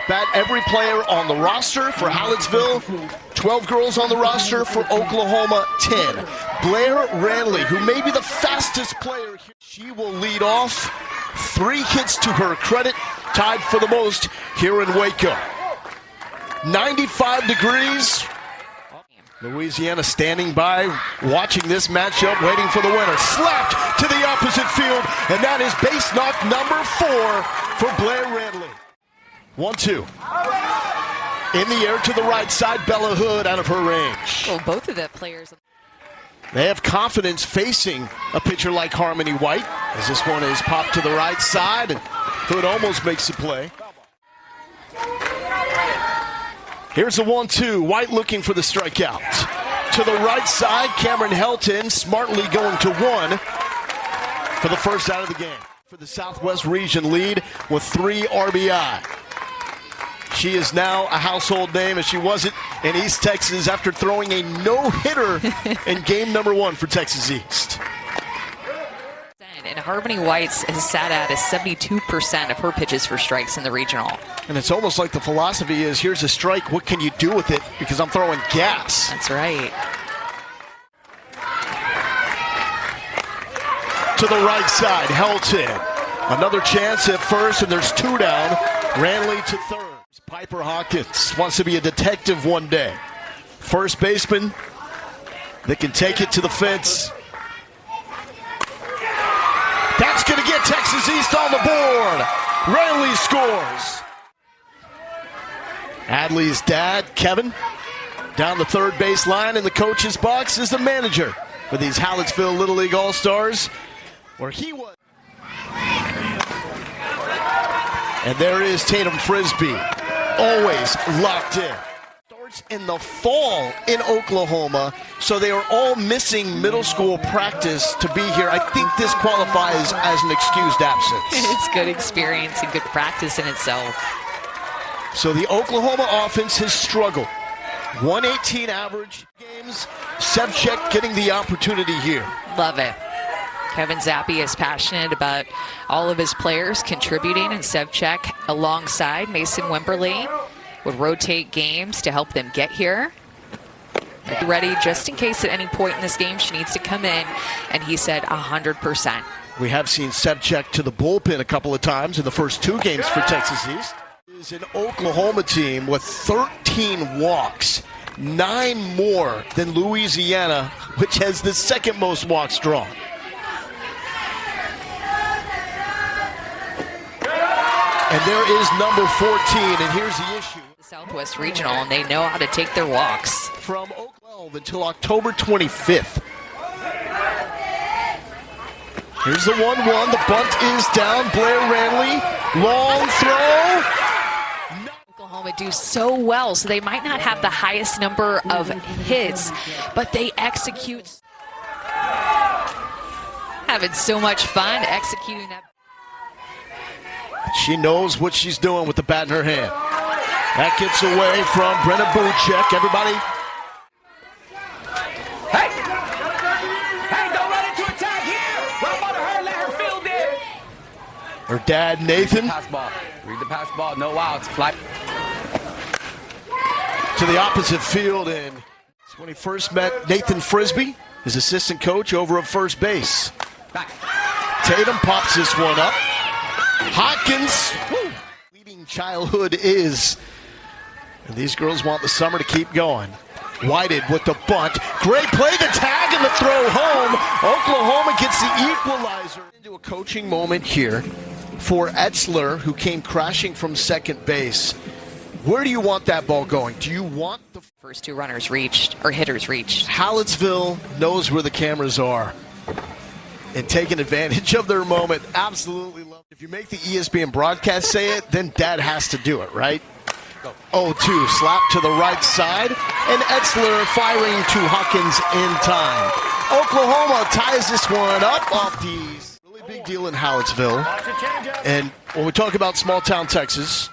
bat every player on the roster for Hallettsville. 12 girls on the roster for Oklahoma, 10. Blair Ranley, who may be the fastest player here. She will lead off. 3 hits to her credit, tied for the most here in Waco. 95 degrees. Louisiana standing by, watching this matchup, waiting for the winner. Slapped to the opposite field, and that is base knock number 4 for Blair Ranley. 1-2. In the air to the right side, Bella Hood out of her range. Well, both of the players. They have confidence facing a pitcher like Harmony White, as this one is popped to the right side, and Hood almost makes the play. Here's a 1-2. White looking for the strikeout. To the right side, Cameron Helton smartly going to 1 for the first out of the game. For the Southwest region lead with 3 RBI. She is now a household name as she wasn't in East Texas after throwing a no-hitter in game number 1 for Texas East. And Harmony White's has sat at 72% of her pitches for strikes in the regional. And it's almost like the philosophy is, here's a strike, what can you do with it? Because I'm throwing gas. That's right. To the right side, Helton. Another chance at first, and there's 2 down. Ranley to third. Piper Hawkins wants to be a detective one day. First baseman that can take it to the fence. That's going to get Texas East on the board. Ranley scores. Adley's dad, Kevin, down the third base line in the coach's box is the manager for these Hallettsville Little League All-Stars, where he was. And there is Tatum Frisbee, always locked in. Starts in the fall in Oklahoma, so they are all missing middle school practice to be here. I think this qualifies as an excused absence. It's good experience and good practice in itself. So the Oklahoma offense has struggled. 118 average games. Sevchek getting the opportunity here. Love it. Kevin Zappi is passionate about all of his players contributing, and Sevchek alongside Mason Wimberly would rotate games to help them get here. Ready just in case at any point in this game she needs to come in, and he said 100%. We have seen Sevchek to the bullpen a couple of times in the first 2 games for Texas East. It is an Oklahoma team with 13 walks, 9 more than Louisiana, which has the second most walks drawn. And there is number 14, and here's the issue. The Southwest Regional, and they know how to take their walks. From Oak 12 until October 25th. Here's the 1-1. The bunt is down. Blair Ranley, long throw. Oklahoma do so well, so they might not have the highest number of hits, but they execute. Having so much fun executing that. She knows what she's doing with the bat in her hand. That gets away from Brenna Buchek. Everybody. Hey! Hey, don't run into attack here! Run by her, let her field it! Her dad, Nathan. Pass ball. Read the pass ball. No outs. Fly. To the opposite field, and it's when he first met Nathan Frisbee, his assistant coach over at first base. Back. Tatum pops this one up. Hawkins, leading childhood is, and these girls want the summer to keep going. Whited with the bunt. Great play, the tag and the throw home. Oklahoma gets the equalizer. Into a coaching moment here for Etzler, who came crashing from second base. Where do you want that ball going? Do you want the First 2 runners reached, or hitters reached. Hallettsville knows where the cameras are and taking advantage of their moment. Absolutely love it. If you make the ESPN broadcast say it, then Dad has to do it, right? 0-2, slap to the right side, and Etzler firing to Hawkins in time. Oklahoma ties this one up off the really big deal in Hallettsville. And when we talk about small town Texas,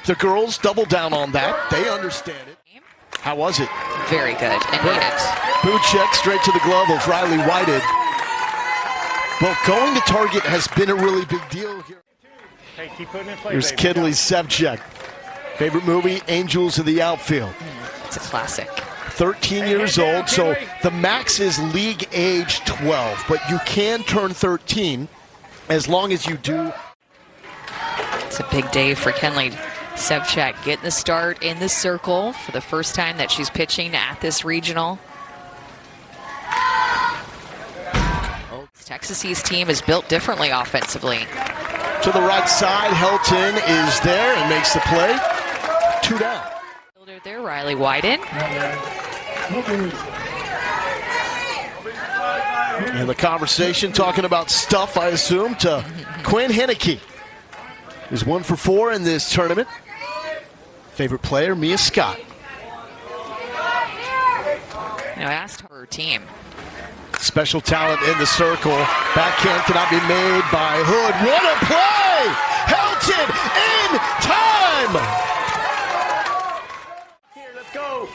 the girls double down on that. They understand it. How was it? Very good, and need it. Buchek straight to the glove of Riley Whited. Well, going to target has been a really big deal here. Hey, keep putting it in play, Here's baby. Kinley Sevchek. Favorite movie, Angels in the Outfield. It's a classic. 13 years old, so the max is league age 12, but you can turn 13 as long as you do. It's a big day for Kenley Sevchek, getting the start in the circle for the first time that she's pitching at this regional. Texas East team is built differently offensively. To the right side, Helton is there and makes the play. 2 down. Fielder there, Riley Wyden. And the conversation talking about stuff, I assume, to Quinn Henneke, who's 1 for 4 in this tournament. Favorite player, Mia Scott. I asked her team. Special talent in the circle. Backhand cannot be made by Hood. What a play! Helton in time! Here, let's go.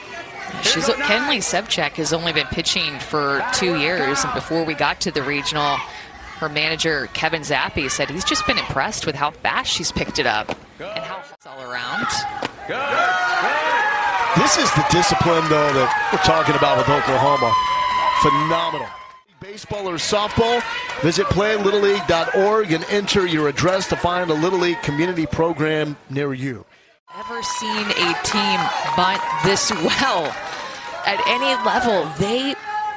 Kenley Sevchek has only been pitching for 2 years, and before we got to the regional, her manager Kevin Zappi said he's just been impressed with how fast she's picked it up and how it's all around. This is the discipline, though, that we're talking about with Oklahoma. Phenomenal. Baseball or softball, visit playlittleLeague.org and enter your address to find a Little League community program near you. Never seen a team bunt this well at any level. They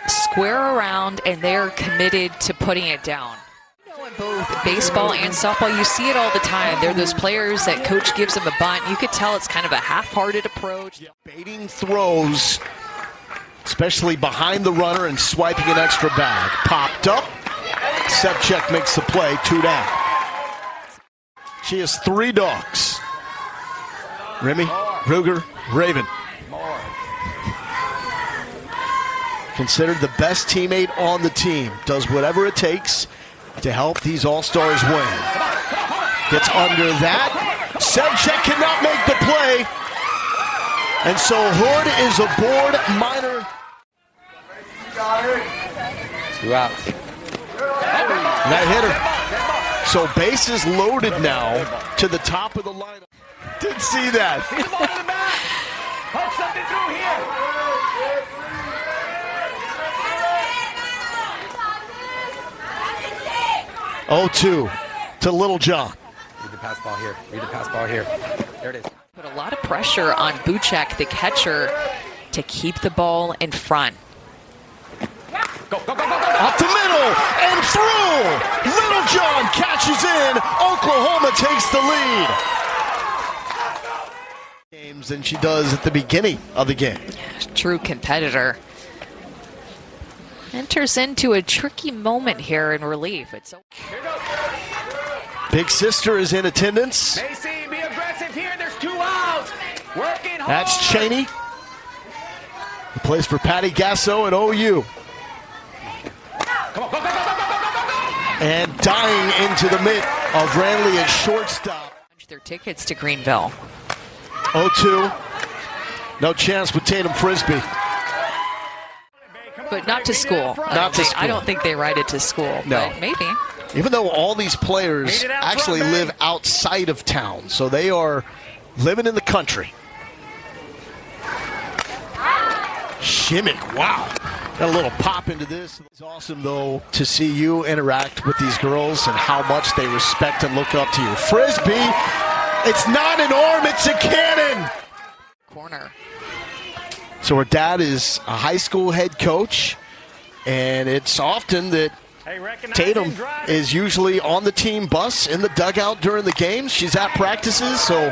square around and they're committed to putting it down. In both baseball and softball, you see it all the time. They're those players that coach gives them a bunt. You could tell it's kind of a half-hearted approach. Baiting throws, especially behind the runner and swiping an extra bag. Popped up. Sevchek makes the play, 2 down. She has 3 dogs. Remy, Ruger, Raven. Considered the best teammate on the team. Does whatever it takes to help these All-Stars win. Gets under that. Sevchek cannot make the play. And so Hood is aboard minor. 2 out. And that hit her. So bases loaded now to the top of the lineup. Didn't see that. See the ball in the back. Poke something through here. 0-2 to Little John. Read the pass ball here. Read the pass ball here. There it is. Put a lot of pressure on Buchek, the catcher, to keep the ball in front. Go, go, go, go, go, go. Up the middle and through. Little John catches in. Oklahoma takes the lead. Games than she does at the beginning of the game. True competitor. Enters into a tricky moment here in relief. It's Big sister is in attendance. Macy, be aggressive here. There's 2 outs. Working hard. That's Cheney. He plays for Patty Gasso at OU. Come on, go, go, go, go, go, go, go, go. And dying into the mitt of Ranley at shortstop. their tickets to Greenville. 0-2. No chance with Tatum Frisbee. But not to school. Not to school. I don't think they ride it to school. No. But maybe. Even though all these players actually live outside of town, so they are living in the country. Shimmick, wow. Got a little pop into this. It's awesome, though, to see you interact with these girls and how much they respect and look up to you. Frisbee, it's not an arm, it's a cannon. Corner. So her dad is a high school head coach, and it's often that Tatum is usually on the team bus in the dugout during the games. She's at practices, so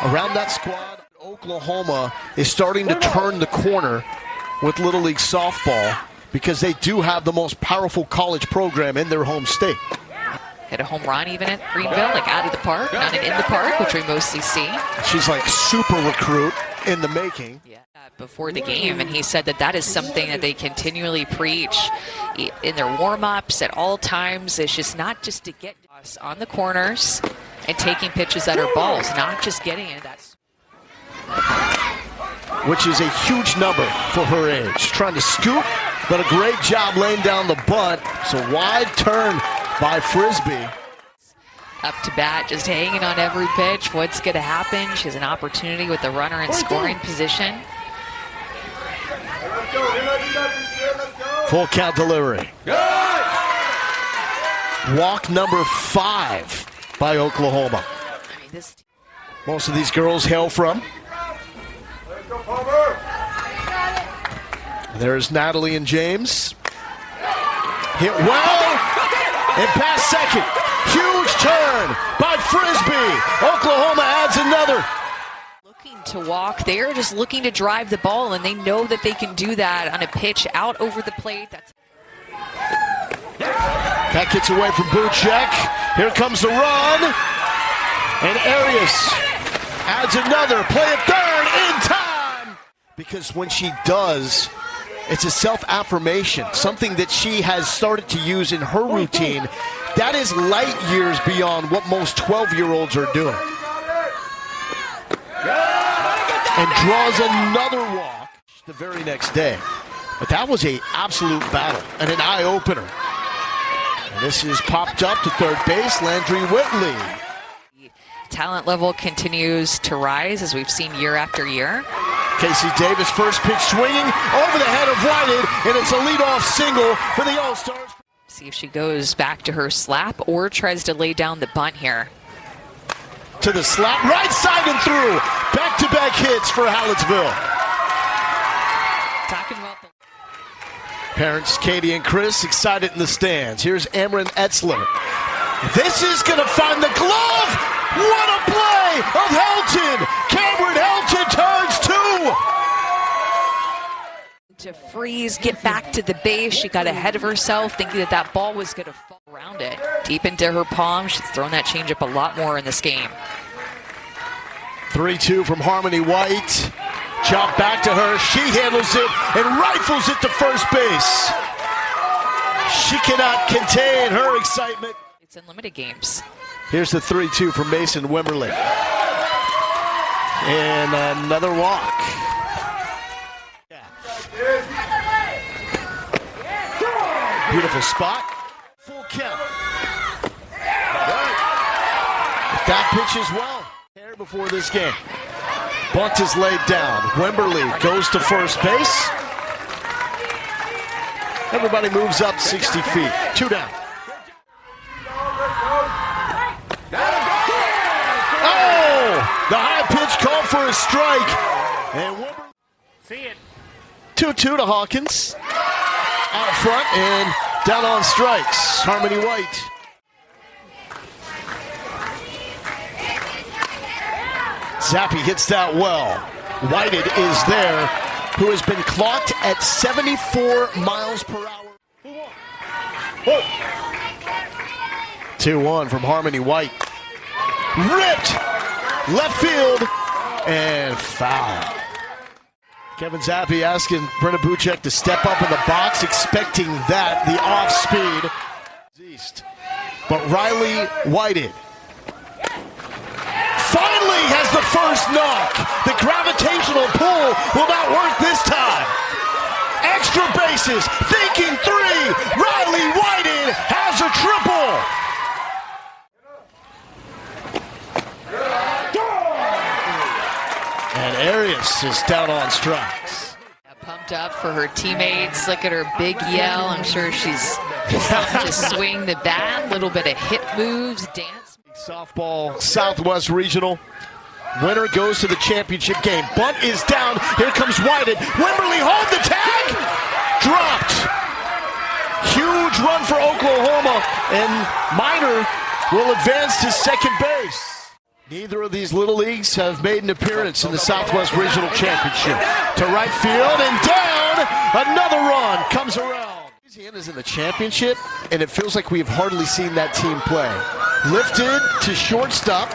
around that squad, Oklahoma is starting to turn the corner with Little League softball because they do have the most powerful college program in their home state. Hit a home run even at Greenville, like out of the park, not in the park, which we mostly see. She's like super recruit in the making. Yeah, before the game, and he said that that is something that they continually preach in their warm-ups at all times. It's just not just to get us on the corners and taking pitches at her balls, not just getting it. That's which is a huge number for her age. Trying to scoop, but a great job laying down the bunt. So wide turn by Frisbee. Up to bat, just hanging on every pitch. What's going to happen? She has an opportunity with the runner in scoring position. Full count delivery. Walk number 5 by Oklahoma. I mean, this Most of these girls hail from. There's Natalie and James. Hit well and past second. Huge turn by Frisbee. Oklahoma adds another. looking to walk. They're just looking to drive the ball, and they know that they can do that on a pitch out over the plate. That gets away from Buchek. Here comes the run. And Arias adds another. Play it third in time. Because when she does, it's a self-affirmation, something that she has started to use in her routine. That is light years beyond what most 12-year-olds are doing. And draws another walk the very next day. But that was an absolute battle and an eye-opener. And this is popped up to third base, Landry Whitley. Talent level continues to rise, as we've seen year after year. Casey Davis, first pitch swinging over the head of Whited, and it's a leadoff single for the All-Stars. See if she goes back to her slap or tries to lay down the bunt here. To the slap, right side and through. Back-to-back hits for Hallettsville. Talking about the Parents Katie and Chris excited in the stands. Here's Amron Etzler. This is going to find the glove. What a play of Helton. Cameron Helton turns two. to freeze, get back to the base. She got ahead of herself, thinking that that ball was going to fall around it. Deep into her palm. She's thrown that changeup a lot more in this game. 3-2 from Harmony White. Chop back to her. She handles it and rifles it to first base. She cannot contain her excitement. It's in limited games. Here's the 3-2 from Mason Wimberly. And another walk. Beautiful spot. Full count. That pitch as well. Before this game. Bunt is laid down. Wimberly goes to first base. Everybody moves up 60 feet. 2 down. Oh! The high pitch called for a strike. And Wimberly. See it. 2-2 to Hawkins. Out front and down on strikes. Harmony White. Zappi hits that well. Whited is there, who has been clocked at 74 miles per hour. 2-1 from Harmony White. Ripped! Left field and foul. Kevin Zappi asking Brenna Buchek to step up in the box, expecting that, the off speed. East. But Riley Whited finally has the first knock. The gravitational pull will not work this time. Extra bases, thinking three. Riley Whited has a triple. And Arias is down on strikes. Pumped up for her teammates. Look at her big yell. I'm sure she's to swing the bat. A little bit of hip moves, dance. Softball Southwest Regional. Winner goes to the championship game. Bunt is down. Here comes Whited. Wimberly hold the tag. Dropped. Huge run for Oklahoma. And Minor will advance to second base. Neither of these little leagues have made an appearance in the Southwest Regional Championship. To right field and down. Another run comes around. Louisiana's in the championship, and it feels like we've hardly seen that team play. Lifted to shortstop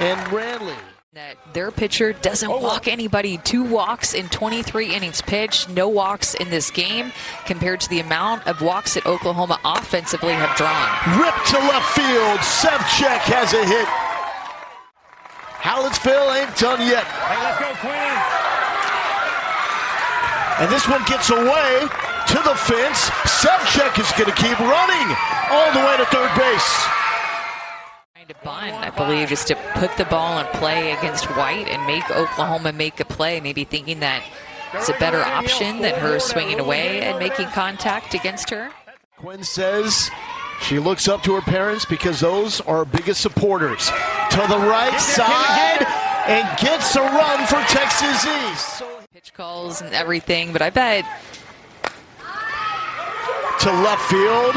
and Ranley. That their pitcher doesn't walk anybody. 2 walks in 23 innings pitched. No walks in this game compared to the amount of walks that Oklahoma offensively have drawn. Ripped to left field. Sevchek has a hit. Hallettsville ain't done yet. Hey, let's go, Queen. And this one gets away to the fence. Sevchek is going to keep running all the way to third base. done, I believe, just to put the ball in play against White and make Oklahoma make a play, maybe thinking that it's a better option than her swinging away and making contact against her. Quinn says she looks up to her parents because those are her biggest supporters. To the right side and gets a run for Texas East. Pitch calls and everything, but I bet to left field.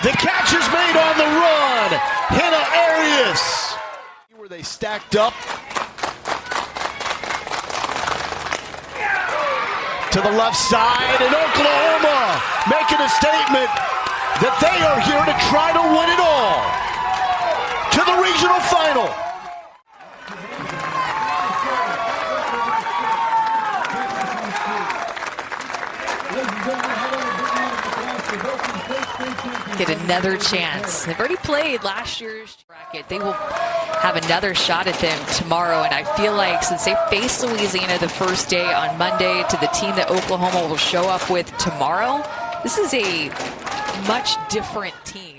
The catch is made on the run. Hannah Arias. Where they stacked up. To the left side, and Oklahoma making a statement that they are here to try to win it all. To the regional final. get another chance. They've already played last year's bracket. They will have another shot at them tomorrow, and I feel like since they face Louisiana the first day on Monday to the team that Oklahoma will show up with tomorrow, this is a much different team.